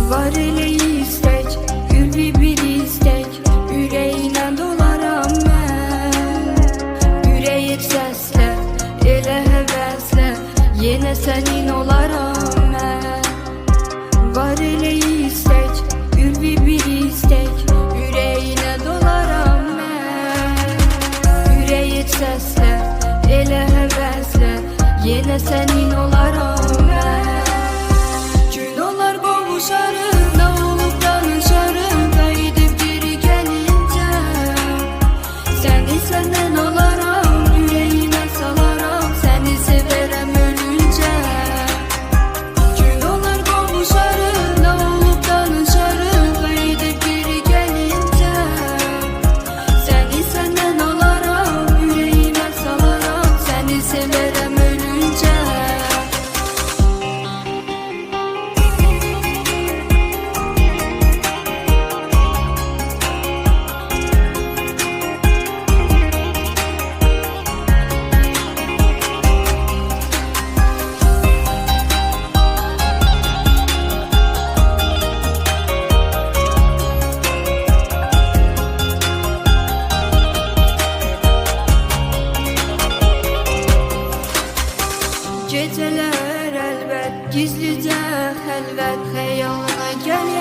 Var elə istek, ülvi bir istek, ürəyinə dolaram mən. Ürəyib səslə, elə həvəslə, yenə sənin olaram mən. Var elə istek, ülvi bir istek, ürəyinə dolaram mən. Ürəyib səslə, elə həvəslə, yenə sənin olaram mən. Gün olar qovuşarıq, nə olub danışarıq, qayıdıb geri gəlincə. Səni səndən olaram, ürəyimə salaram, səni sevərəm ölüncə. Gün olar qovuşarıq, nə olub danışarıq, qayıdıb geri gəlincə. Səni səndən olaram, ürəyimə salaram, səni sevərəm ölüncə. Geceler elbet, gizlice xəlvət xəyalına gəlir.